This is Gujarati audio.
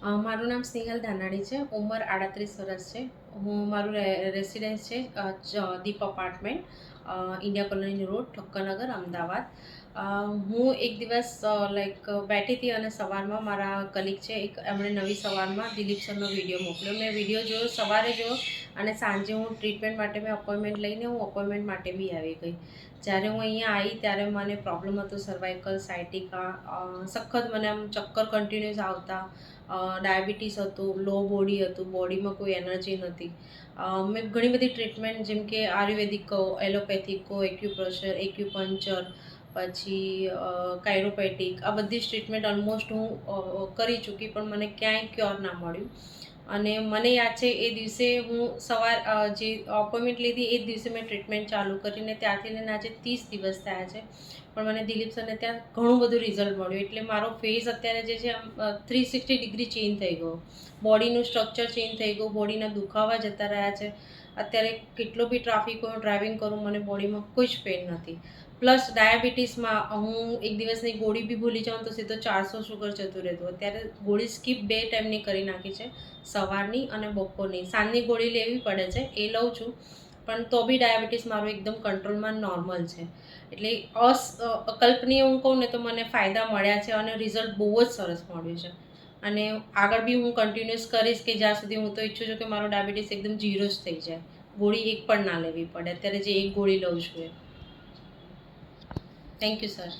મારું નામ સ્નેહલ ધાનાણી છે. ઉંમર 38 વર્ષ છે. મારું રેસિડેન્સ છે Deep apartment, India colony road, Thakkarnagar, Ahmedabad. હું એક દિવસ બેઠી હતી અને સવારમાં મારા કલીગ છે એક, એમણે નવી સવારમાં દિલીપ સરનો વિડીયો મોકલ્યો. મેં વિડીયો જોયો, સવારે જોયો અને સાંજે હું ટ્રીટમેન્ટ માટે મેં અપોઇન્ટમેન્ટ લઈને હું અપોઇન્ટમેન્ટ માટે બી આવી ગઈ. જ્યારે હું અહીંયા આવી ત્યારે મને પ્રોબ્લેમ હતો સર્વાઇકલ, સાયટિકા, સખત મને આમ ચક્કર કન્ટિન્યુઅસ આવતા, ડાયાબિટીસ હતું, લો બોડી હતું, બોડીમાં કોઈ એનર્જી નથી. મેં ઘણી બધી ટ્રીટમેન્ટ જેમ કે આયુર્વેદિક કહો, એલોપેથિક કહો, એક્યુપ્રેશર, એક્યુપંચર, પછી કાયરોપેટિક, આ બધી જ ટ્રીટમેન્ટ ઓલમોસ્ટ હું કરી ચૂકી, પણ મને ક્યાંય ક્યોર ના મળ્યું. અને મને યાદ છે એ દિવસે હું જે અપોઇન્ટમેન્ટ લીધી એ જ દિવસે મેં ટ્રીટમેન્ટ ચાલુ કરીને ત્યારથી લઈને આજે 30 દિવસ થયા છે, પણ મને દિલીપ સરને ત્યાં ઘણું બધું રિઝલ્ટ મળ્યું. એટલે મારો ફેસ અત્યારે જે છે 360 ડિગ્રી ચેન્જ થઈ ગયો, બોડીનું સ્ટ્રક્ચર ચેન્જ થઈ ગયું, બોડીના દુખાવા જતા રહ્યા છે. અત્યારે કેટલો બી ટ્રાફિક હોય, ડ્રાઇવિંગ કરું, મને બોડીમાં કોઈ જ પેઇન નથી. પ્લસ ડાયાબિટીસમાં હું એક દિવસની ગોળી બી ભૂલી જાઉં તો સીધો 400 શુગર જતું રહેતું. અત્યારે ગોળી સ્કીપ 2 ટાઈમની કરી નાખી છે, સવારની અને બપોરની. સાંજની ગોળી લેવી પડે છે, એ લઉં છું, પણ તો બી ડાયાબિટીસ મારું એકદમ કંટ્રોલમાં નોર્મલ છે. એટલે અકલ્પનીય હું કહું ને તો મને ફાયદા મળ્યા છે અને રિઝલ્ટ બહુ જ સરસ મળ્યું છે. અને આગળ બી હું કન્ટિન્યુઅસ કરીશ કે જ્યાં સુધી હું તો ઈચ્છું છું કે મારો ડાયાબિટીસ એકદમ 0 જ થઈ જાય, ગોળી એક પણ ના લેવી પડે. અત્યારે જે એક ગોળી લઉં છું એ. Thank you sir.